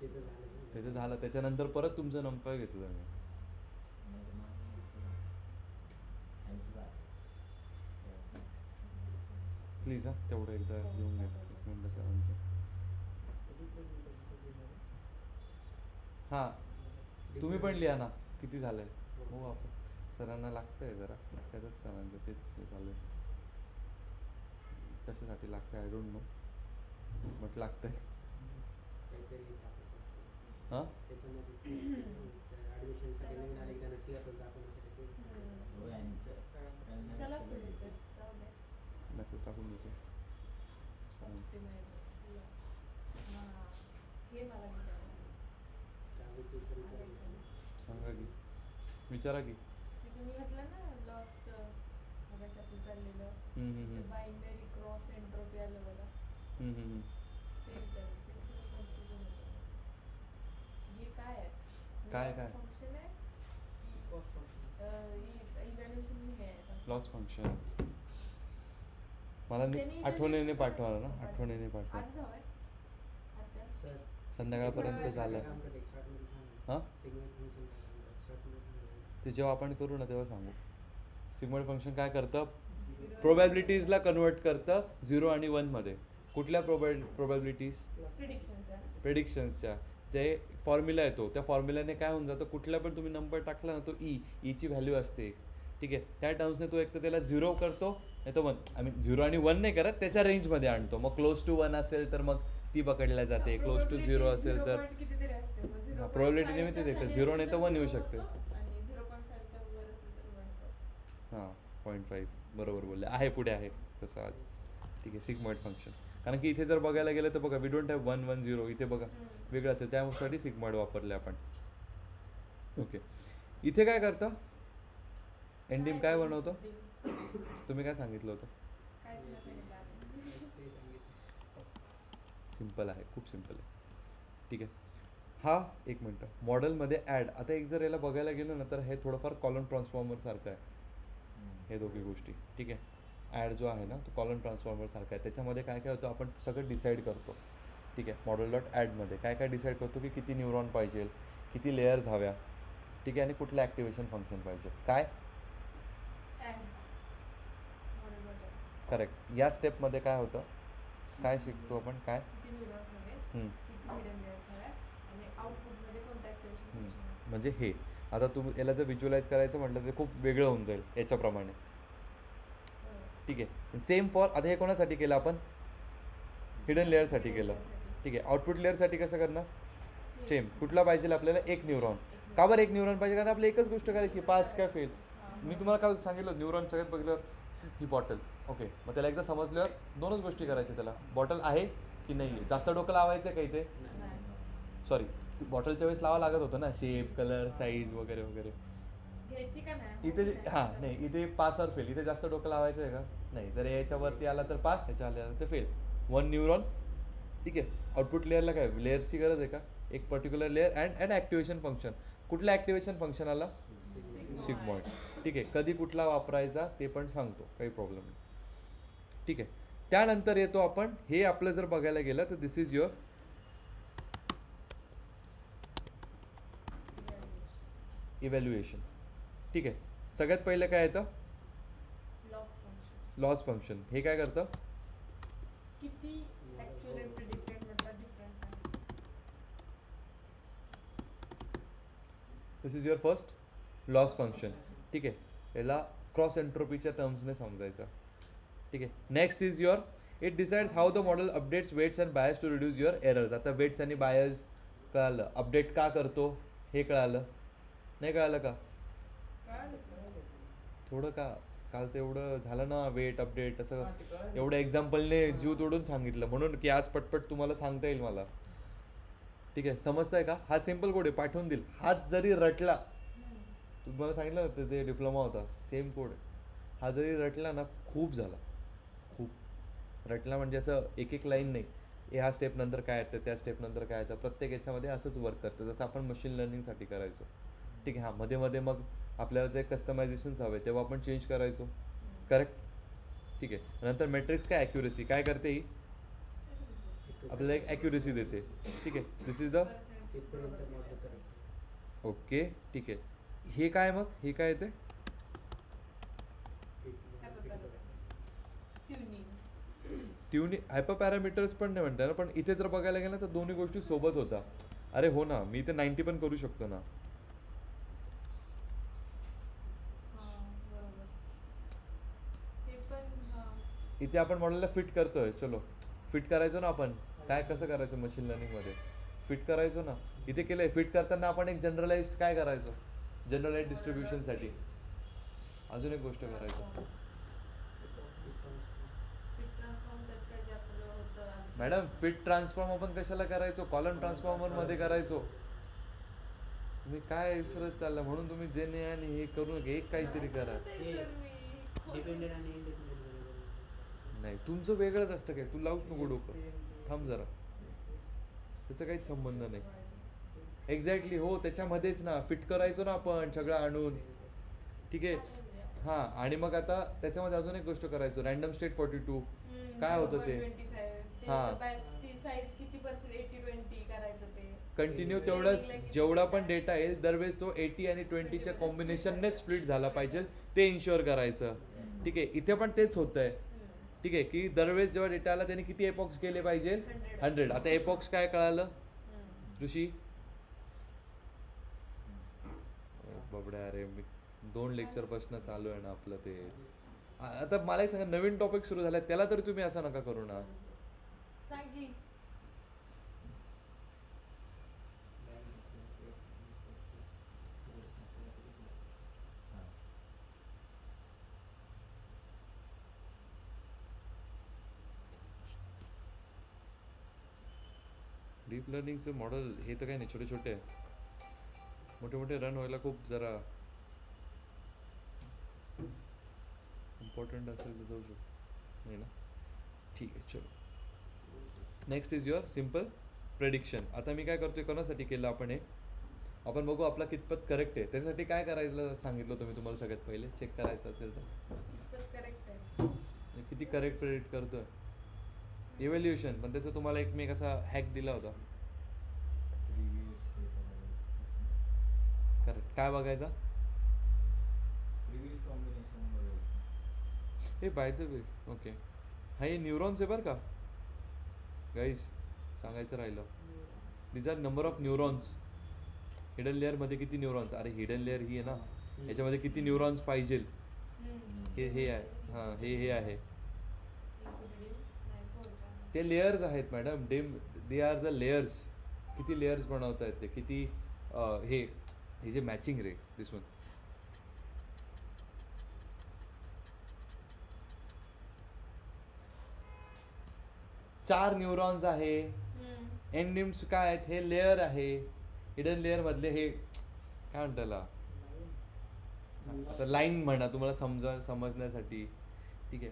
ते तर झालं ना. त्याचं झालं. त्याच्यानंतर परत तुमचं नंबर घेतलं मी. प्लीज हा तेवढं एकदा लिहून घ्या. एक मिनटं सरांचं. हां तुम्ही पण लिहा ना किती झालंय. हो आपण सरांना लागतंय जरा करत सरांचं तेच हे चालू आहे. कशासाठी लागतंय आय डोंट नो बट लागतंय. काहीतरी टाकत असते हां त्याच्यामध्ये. ॲडमिशनसाठी नवीन आले की त्यांना सिलेबस दाखवण्यासाठी तेच चला पुढे सर जाऊ द्या. मेसेज टाकून देतो. Optimizer. हां हे मला विचारायचं. त्यामुळे ते सरी करायचं. सांगा की विचारा की. ते तुम्ही म्हटलं ना लॉसचं मगाशी आपलं चाललेलं बाइनरी क्रॉस एंट्रोपी आलं बघा ते विचारलं. ते थोडं कन्फ्युजन होतं. हे काय आहेत. काय? फंक्शन आहे की इव्हॅल्युएशन हे आहे. लॉस फंक्शन मला त्यांनी आठवणीने evaluation पाठवा ना. करायचं. आठवणीने पाठवा. आजच हवंय. अच्छा. सर संध्याकाळपर्यंत झालं. काम करते शॉर्टमध्ये सांगा. हां सिग्नल फंक्शन शॉर्टमध्ये सांगा. ते जेव्हा आपण करू ना तेव्हा सांगू. सिग्मॉइड फंक्शन काय करतं Zero प्रोबॅबिलिटीजला कन्वर्ट करतं 0 आणि 1 मध्ये. कुठल्या प्रोबॅबिलिटीज प्रिडिक्शनचा. प्रेडिक्शन्सच्या जे फॉर्म्युला येतो त्या फॉर्म्युल्याने काय होऊन जातं कुठला पण तुम्ही नंबर टाकला ना तो ईची व्हॅल्यू असते. ठीक आहे. त्या टर्म्सने तो एक तर त्याला 0 करतो नाही तर 1. आय मीन 0 आणि 1 नाही करत त्याच्या रेंजमध्ये आणतो. मग क्लोज टू 1 असेल तर मग ती पकडल्या जाते. क्लोज टू 0 असेल तर कितीतरी असते. मग 0.5 probability नेहमी तेच येतं. 0 नाही तर 1 येऊ शकते. आणि 0.5 च्या वर असेल तर 1 हां 0.5 बरोबर बोलले. आहे पुढे आहे तसं आज. ठीक आहे. सिग्मॉइड फंक्शन कारण की इथे जर बघायला गेलं तर बघा वी डोंट हॅव 1 1 0. इथे बघा वेगळं असेल त्यासाठी सिग्मॉइड वापरले आपण. ओके. इथे काय करतं एंडिम काय बनवतं तुम्ही काय सांगितलं होतं. काहीच नाही सांगितलं आधी. ते सांगितलं. सिम्पल आहे खूप सिम्पल आहे. ठीक आहे. हा एक मिनटं मॉडेलमध्ये ॲड. आता एक जर याला बघायला गेलो ना तर हे थोडंफार कॉलम ट्रान्सफॉर्मर सारखं आहे. हे दोघी गोष्टी. ठीक आहे. ॲड जो आहे ना तो कॉलम ट्रान्सफॉर्मर सारखा आहे. त्याच्यामध्ये काय काय होतं आपण सगळं डिसाईड करतो. ठीक आहे. मॉडेल डॉट ॲडमध्ये काय काय डिसाईड करतो की किती न्यूरॉन पाहिजे किती लेयर्स हव्या. ठीक आहे. आणि कुठलं ॲक्टिवेशन फंक्शन पाहिजे काय Add. Model button. करेक्ट. या स्टेपमध्ये काय होतं काय शिकतो आपण काय किती न्यूरॉन्स हवे, हम्म. किती हिडन लेयर्स हव्या आणि आउटपुटमध्ये कोणतं ॲक्टिवेशन हम्म. फंक्शन. म्हणजे हे आता तुम्ही याला जर व्हिज्युअलाइज करायचं म्हटलं तर खूप वेगळं होऊन जाईल याच्याप्रमाणे. ठीक आहे. सेम फॉर आता हे कोणासाठी केलं आपण हिडन लेअरसाठी केलं. ठीक आहे. आउटपुट लेअरसाठी कसं करणार सेम. कुठला पाहिजे आपल्याला एक न्यूरॉन. का बरं एक न्यूरॉन पाहिजे कारण आपल्याला एकच गोष्ट करायची पास काय फेल. मी तुम्हाला काल सांगितलं न्यूरॉन सगळ्यात बघितल्यावर ही बॉटल ओके मग त्याला एकदा समजल्यावर 2च गोष्टी करायच्या त्याला बॉटल आहे की नाही आहे. जास्त डोकं लावायचं आहे काही ते सॉरी बॉटलच्या वेळेस लावा लागत होतं ना शेप कलर साईज वगैरे वगैरे. घ्यायची का नाही इथे नाही इथे पास और फेल, इथे जास्त डोकं लावायचं आहे का नाही. जर याच्यावरती आला तर पास, याच्या आला तर फेल. 1 न्यूरॉन, ठीक आहे. आउटपुट लेअरला काय लेअर्सची गरज आहे का, एक particular layer and activation function. कुठलं ॲक्टिवेशन फंक्शन आला, सिग्मॉइड, ठीक आहे. कधी कुठला वापरायचा ते पण सांगतो, काही प्रॉब्लेम नाही, ठीक आहे. त्यानंतर येतो आपण, हे आपलं जर बघायला गेलं तर दिस इज युअर इव्हॅल्युएशन, ठीक आहे. सगळ्यात पहिलं काय येतं, लॉस फंक्शन. Loss function. हे काय करतं, किती ऍक्च्युअल आणि प्रिडिक्टेड मधला डिफरन्स आहे. This is your first loss function, ठीक आहे. याला क्रॉस एंट्रोपीच्या टर्म्सने समजायचं, ठीक आहे. Next is your it decides how the model updates weights and bias to reduce your errors. आता वेट्स आणि बायस कळालं, अपडेट का करतो हे कळालं, नाही कळालं का थोडं का, काल तेवढं झालं ना वेट अपडेट असं, एवढं एक्झाम्पलने जीव तोडून सांगितलं म्हणून की आज पटपट तुम्हाला सांगता येईल मला, ठीक आहे. समजताय का, हा सिम्पल कोड आहे, पाठवून देईल. हात जरी रटला, तुम्हाला सांगितलं ना त्याचे डिप्लोमा होता, सेम कोड आहे. हा जरी रटला ना, खूप झाला, खूप रटला म्हणजे असं एक एक लाईन नाही, ह्या स्टेप नंतर काय येतं, त्या स्टेप नंतर काय येतं, प्रत्येक याच्यामध्ये असंच वर्क करतं जसं आपण मशीन लर्निंगसाठी करायचो, ठीक आहे. हां, मध्ये मध्ये मग आपल्याला जे कस्टमायझेशन्स हवे तेव्हा आपण चेंज करायचो, करेक्ट, ठीक आहे. नंतर मॅट्रिक्स काय ॲक्युरेसी काय करते, ही आपल्याला एक ॲक्युरेसी देते, ठीक आहे. दिस इज द तिथपर्यंत मॉडेल करेक्ट. ओके, ठीक आहे. हे काय मग, हे काय येते, ट्युनिंग. हायपर पॅरामीटर्स पण नाही म्हणता ना, पण इथे जर बघायला गेलं तर दोन्ही गोष्टी सोबत होता. अरे हो ना, मी ते 90 पण करू शकतो ना. इथे आपण मॉडेलला फिट करतोय, चलो फिट करायचो ना आपण, काय कसं करायचं मशीन लर्निंगमध्ये, फिट करायचो ना. इथे केलंय फिट करताना आपण एक जनरलाइज्ड काय करायचो, जनरलाइज डिस्ट्रीब्युशनसाठी अजून एक गोष्ट करायचो. मॅडम फिट ट्रान्सफॉर्म आपण कशाला करायचो, कॉलम ट्रान्सफॉर्मर मध्ये करायचो. तुम्ही काय विसरत चालला, म्हणून तुम्ही जे नाही आणि हे करू नका, एक काहीतरी करा. डिपेंडेंट आणि इंडिपेंडेंट नाही तुमचं वेगळंच असतं काय, तू लावूच नको डोकं, थांब जरा, त्याचा काहीच संबंध नाही. एक्झॅक्टली हो, त्याच्यामध्येच ना फिट करायचो ना आपण सगळं आणून, ठीक आहे. हां, आणि मग आता त्याच्यामध्ये अजून एक गोष्ट करायचो, रँडम स्टेट 42 काय होतं ते, हां कंटिन्यू तेवढंच, जेवढा पण डेटा येईल दरवेळेस तो 80 आणि 20च्या कॉम्बिनेशननेच स्प्लिट झाला पाहिजे, ते इन्श्युअर करायचं, ठीक आहे. इथे पण तेच होतं आहे, ठीक आहे, की दरवेळेस जेव्हा डेटा आला त्याने किती एपॉक्स गेले पाहिजे, 100. आता एपॉक्स काय कळालं ऋषी, बाबड्या अरे मी 2 लेक्चरपासून चालू आहे ना आपलं तेच. आता मला एक सांगा, नवीन टॉपिक सुरू झाला त्याला तरी तुम्ही असं नका करू ना. डीप लर्निंगचं मॉडेल हे तर काही नाही, छोटे छोटे आहे, मोठे मोठे रन व्हायला खूप जरा इम्पॉर्टंट असेल तर जाऊ शकतो, नाही ना, ठीक आहे. चलो next is your simple prediction. आता मी काय करतोय, कोणासाठी केलं आपण हे, आपण बघू आपला कितपत करेक्ट आहे. त्याच्यासाठी काय करायला सांगितलं होतं मी तुम्हाला सगळ्यात पहिले, चेक करायचं असेल तर किती करेक्ट प्रेडिक्ट करतोय, इव्हॅल्युएशन. पण त्याचा तुम्हाला एक मी कसा हॅक दिला होता, करेक्ट काय बघायचा, हे बाय द वे ओके, हा हे न्यूरॉन्स आहे बरं का गाईज, सांगायचं राहिलं. These are number of neurons. Hidden लेअरमध्ये किती न्यूरॉन्स, अरे हिडन लेअर ही आहे ना, याच्यामध्ये किती न्यूरॉन्स पाहिजे, हे आहे, हां हे आहे, ते लेयर्स आहेत madam, they are the layers. किती लेयर्स बनवता येते, किती हे जे मॅचिंग रे दिसून, चार न्यूरॉन्स आहे. एंडिम्स काय आहेत, हे लेयर आहे. हिडन लेअर मधले हे काय म्हणतात, आता लाईन म्हणा तुम्हाला समजण्यासाठी. ठीक आहे,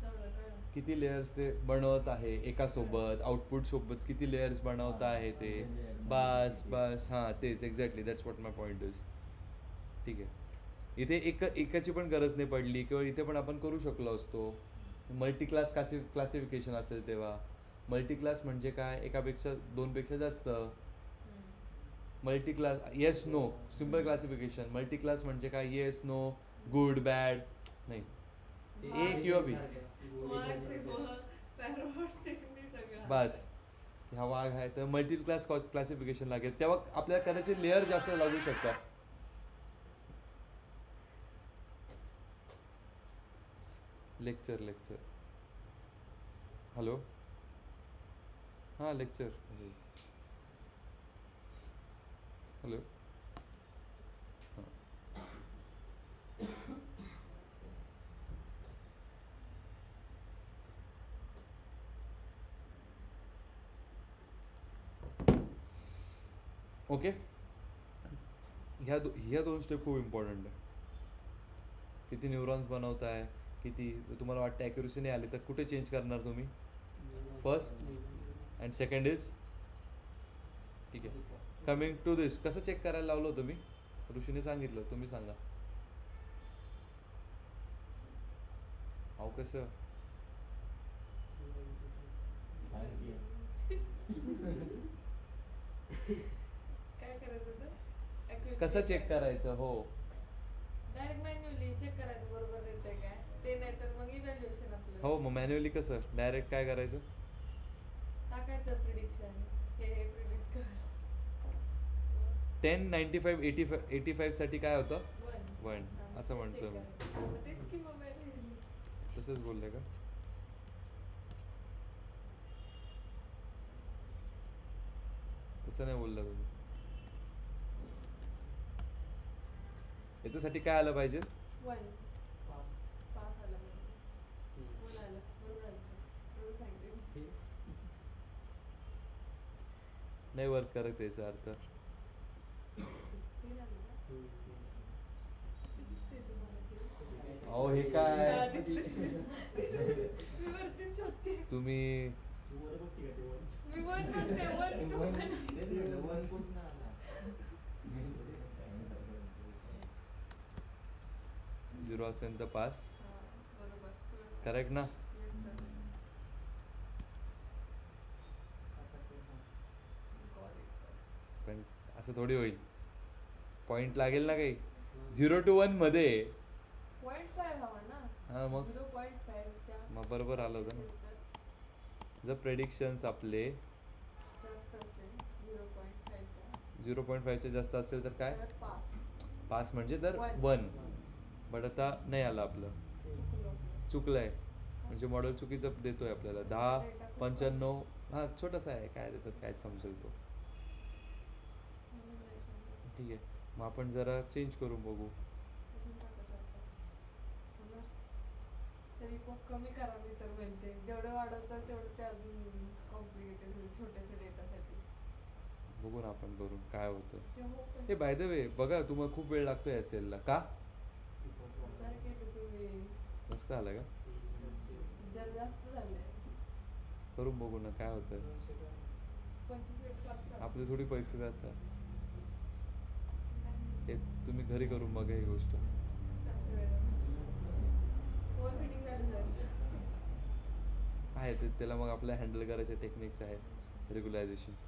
जमलं, कळलं. किती लेयर्स ते बनवत आहे एका सोबत, आउटपुट सोबत किती लेयर्स बनवत आहे ते. बस बस हां तेच exactly, that's what my point is. ठीक आहे, इथे एकाची पण गरज नाही पडली किंवा इथे पण आपण करू शकलो असतो. मल्टी क्लास क्लासिफिकेशन असेल तेव्हा. मल्टी क्लास म्हणजे काय, एकापेक्षा दोनपेक्षा जास्त. Multi class yes no simple classification. Multi class म्हणजे काय, येस नो गुड बॅड नाही, ए किंवा बी. बस हा वाघ आहे तर मल्टी क्लास क्लासिफिकेशन लागेल, तेव्हा आपल्याला कदाचित लेअर जास्त लागू शकतात. लेक्चर हॅलो हां लेक्चर हॅलो ओके. ह्या दोन स्टेप खूप इम्पॉर्टंट आहे. किती न्यूरॉन्स बनवताय, किती तुम्हाला वाटतं ॲक्युरेसी नाही आली तर कुठे चेंज करणार तुम्ही. First and second is. ठीक आहे, कमिंग टू दिस कसं चेक करायला लावलं होतं मी, ऋषीने सांगितलं, तुम्ही सांगा. अहो कसं काय करायचं होतं? Accuracy कसं चेक करायचं. हो डायरेक्ट मॅन्युअली चेक करायचं बरोबर देतंय काय ते, नाही तर मग इव्हॅल्युएशन आपलं. हो मग मॅन्युअली कसं, डायरेक्ट काय करायचं, टाकायचं प्रिडिक्शन, हे प्रिडिक्ट कर. 10, 95, 85 साठी काय होतं, 1 हां, असं check म्हणतो मी. करायचं. मग तेच की मग manually. तसंच बोलले का. तसं नाही बोलला तुम्ही. याच्यासाठी काय आलं पाहिजे, 1 पास आला म्हणजे. 1 आलं, बरोबर आलं सर, बरोबर सांगितलं. नाही वर्क करत याचा अर्थ. Fail आलं का? दिसतंय तुम्हाला fail? अहो हे हा, काय दिसतंय. मी वरतीच शोधते. तुम्ही मी 1 बघते, 1 2 झिरो असेल तर पास, हां, बरोबर. करेक्ट ना. Yes, sir. Got it, sir. पण असं थोडी होईल, पॉइंट लागेल ना काही. 0 to 1 मध्ये 0.5 हवा ना. हां मग 0.5 च्या मग बरोबर आलं होतं ना. असेल तर जर प्रेडिक्शन्स आपले जास्त असेल 0.5 च्या 0.5 च्या जास्त असेल तर काय, तर पास. पास म्हणजे तर One. 1. बट आता नाही आलं आपलं, चुकलो आपलं. चुकलं आहे म्हणजे मॉडेल चुकीचं देतोय आपल्याला. 10, 95 हां छोटासा आहे, काय त्याच्यात काय समजेल तो. म्हणून नाही समजत. ठीक आहे, मग आपण जरा चेंज करून बघू. अजून टाकत आता. होणार? तरी पण कमी करा मी तर म्हणते. जेवढं वाढवतात तेवढं ते अजून कॉम्प्लिकेटेड होईल छोट्याशा डेटासाठी. बघू ना आपण करून काय होतं. ते हो पण हे बाय द वे बघा, तुम्हाला खूप वेळ लागतोय असेल का, विचार केले तुम्ही. मस्त आलं का, जर जास्त झाले करून बघू ना काय होतं. 25 मिनिट लागतात. आपले थोडी पैसे जातात. हे तुम्ही घरी करून बघा ही गोष्ट. जास्त वेळ ओव्हर फिटिंग झालं सर. आहे ते, त्याला मग आपल्या हँडल करायचे टेक्निक्स आहेत. रेग्युलायझेशन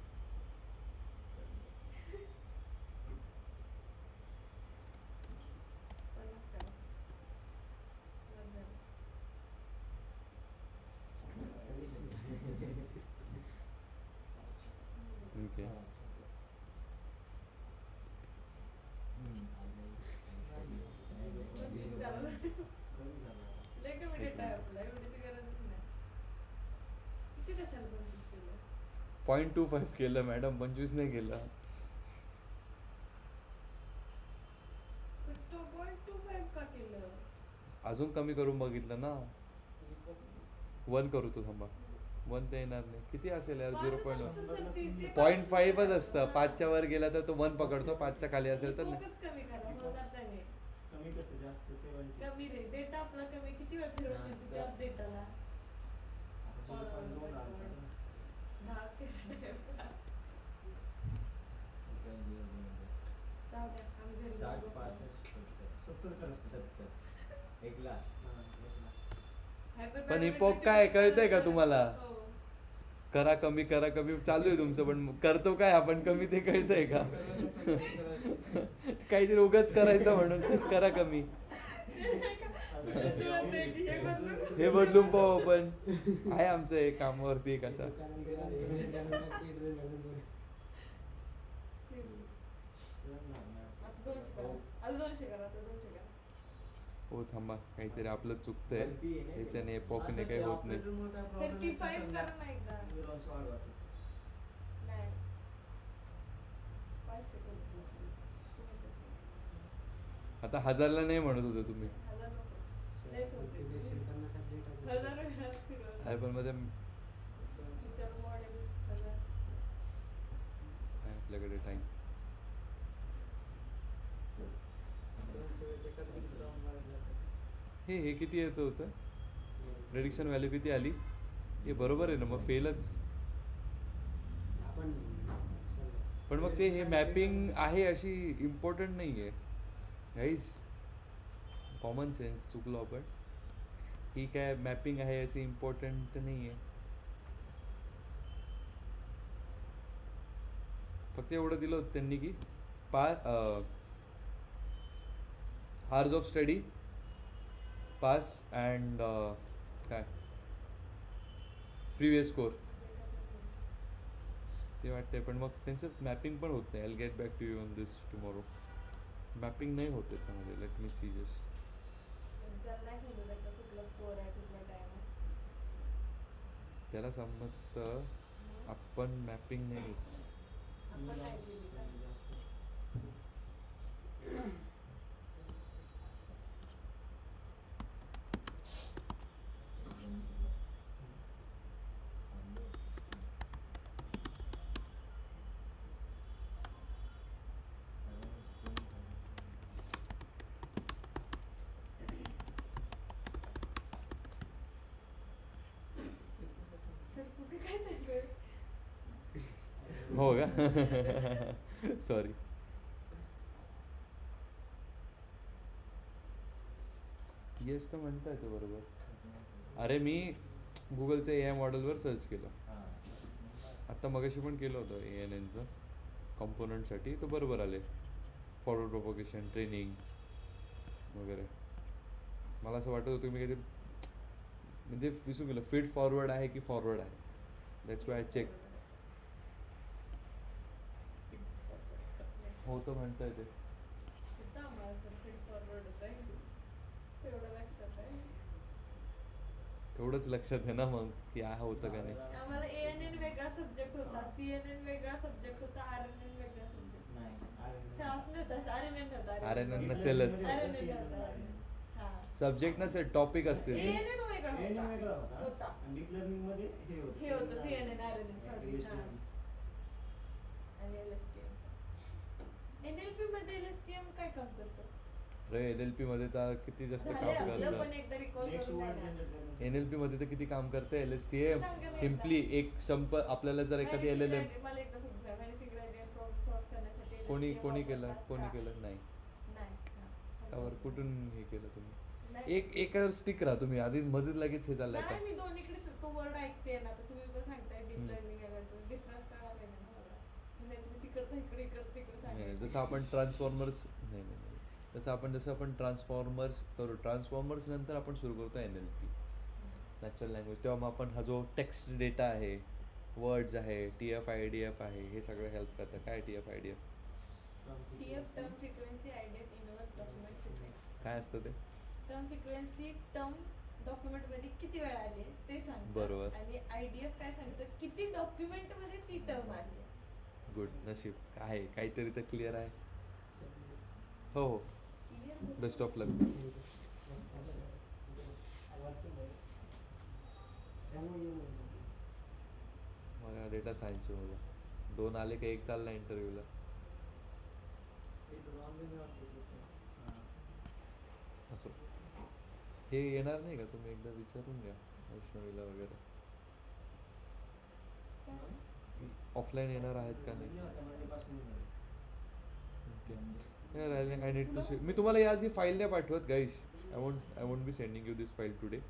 ओके. लय कमी डेटा आहे आपला, एवढीची गरजच नाही. किती कशाला बनवून केलं? 0.25 केलं मॅडम, 25 नाही केलं. पण तो 0.25 का केलं? अजून कमी करून बघितलं ना. 1 करू तो, थांबा. 1 तर येणार नाही. किती असेल यार, 0.1 0.5च असतं. 5च्या वर गेला तर तो 1 पकडतो, 5च्या खाली असेल तर नाही. खूपच कमी करा, मग आता नाही. कमी कसं जास्त 70. कमी रे डेटा आपला कमी किती वेळ फिरवशील तू त्याच डेटाला आता तुझं पण 2 आलता ना. 10 तेरा जाऊ द्या आम्ही घरी जाऊन 60 बघतो. 65 70 करा. 70 एक लाख. हां, 1 लाख. पण हिपॉप काय कळतंय का तुम्हाला? हो. करा कमी चालू आहे तुमचं, पण करतो काय आपण कमी ते कळतंय का? काहीतरी उगाच करायचं म्हणून करा कमी. हे बदलून पाहू आपण. आहे आमचं एक कामावरती एक असा. आता 200 करा. आता 200 करा, आता 200 करा. हो थांबा, काहीतरी आपलं चुकतंय. ह्याच्याने एपॉकने काही होत नाही. 35 करा ना एकदा. नाही. 500 करू. आता 1000ला नाही म्हणत होते तुम्ही. 1000 नको. लयच होते. Calculation करण्यासाठी टाकलं. 1000 वेळाच फिरवलं. अरे पण मध्ये विचार मॉडेल 1000. आहे आपल्याकडे टाइम. हे किती येत होतं? प्रेडिक्शन व्हॅल्यू किती आली? हे बरोबर आहे ना, मग फेलच. आपण पण मग ते हे मॅपिंग आहे अशी इम्पॉर्टंट नाही आहे गाईज. कॉमन सेन्स चुकलो आपण. ही काय मॅपिंग आहे अशी इम्पॉर्टंट नाही आहे. फक्त एवढं दिलं होतं त्यांनी की hours of study pass and काय प्रिवियस स्कोर ते वाटतंय. पण मग त्यांचं मॅपिंग पण होत नाही. I get back to you on this tomorrow. Mapping नाही होत त्याच्यामध्ये. Let me see just. त्याला नाही समजत का कुठला स्कोर आहे कुठला टाइम आहे. त्याला समजतं आपण मॅपिंग नाही होत. आपण नाही दिली का? सर कुठे काय चाललंय? हो का? सॉरी. येस तर म्हणताय तो बरोबर. अरे मी गुगलच्या ए आय मॉडेलवर सर्च केलं. आत्ता मगाशी पण केलं होतं ANNचं कॉम्पोनंटसाठी. तो बरोबर आले. फॉरवर्ड प्रोपोगेशन ट्रेनिंग वगैरे. मला असं वाटत होतं मी काहीतरी म्हणजे विसरून गेलं फीड फॉरवर्ड आहे की फॉरवर्ड आहे. That's why I check. हो तर म्हणताय ते. इथं आम्हाला सर फीड फॉरवर्ड होत आहे. तेवढं लक्षात आहे. तेवढंच लक्षात आहे ना मग की होतं का नाही. आम्हाला ANN वेगळा सब्जेक्ट होता, CNN वेगळा सब्जेक्ट होता, RNN वेगळा सब्जेक्ट. नाही, हे असं नव्हतं, RNN नव्हता. RNN नसेलच. RNN नव्हता. हां. सब्जेक्ट नसेल, टॉपिक असतील. ANN वेगळा ANN वेगळा होता. होता आणि डीप लर्निंग मध्ये हे होतं. हे होतं CNN, RNN, sorry. LSTM. हां. आणि LSTM. NLP मध्ये LSTM काय काम करतं? अरे NLP मध्ये तर किती जास्त झालंय काम आपलं, पण करतं. एकदा recall Next करून word द्या ना. generate करण्यासाठी. NLP मध्ये तर किती काम करते LSTM. सांगा ना सिम्पली एकदा. एक आपल्याला जर एखादी Vanishing LLM gradient, मला एकदा समजा, vanishing gradient problem solve करण्यासाठी कोणी LSTM कोणी वापरतात केलं का? कोणी केलं नाही. नाही. हां. त्यावर कुठून हे केलं तुम्ही? नाही. एकावर स्टिक राहा तुम्ही. आधी मध्येच लगेच हे चाललंय नाही, आता. मी दोन्हीकडे तो वर्ड ऐकते ना, तर तुम्ही पण सांगताय डीप हम्म. लर्निंग डिफरन्स कळाला पाहिजे ना मला. नाही तुम्ही तिकडचं इकडे तिकडे नाही, सांगायचं. जसं आपण ट्रान्सफॉर्मर्स जसं आपण ट्रान्सफॉर्मर्स करू. ट्रान्सफॉर्मर्स नंतर आपण सुरू करतो NLP नॅचरल लँग्वेज. तेव्हा मग आपण हा जो टेक्स्ट डेटा आहे, वर्ड्स आहे, TF IDF आहे, हे सगळं हेल्प करतं. काय TF IDF TF term frequency IDF inverse document frequency. काय असतं ते? टर्म फ्रिक्वेन्सी टर्म डॉक्युमेंट मध्ये किती वेळा आली आहे ते सांगतं. बरोबर. आणि IDF काय सांगतं किती डॉक्युमेंट मध्ये ती टर्म आली आहे. गुड. नशीब आहे काहीतरी तर क्लिअर आहे. हो हो. Clear? बेस्ट ऑफ लक. मला डेटा सायन्सचे मला 2 आले का 1 चालला इंटरव्ह्यूला. असो हे येणार नाही का तुम्ही एकदा विचारून घ्या वैष्णवीला वगैरे ऑफलाईन येणार आहेत का नाही ओके राहिले आय नीड टू सी मी तुम्हाला आज ही फाईल नाही पाठवत गाईश I won't be sending you this file today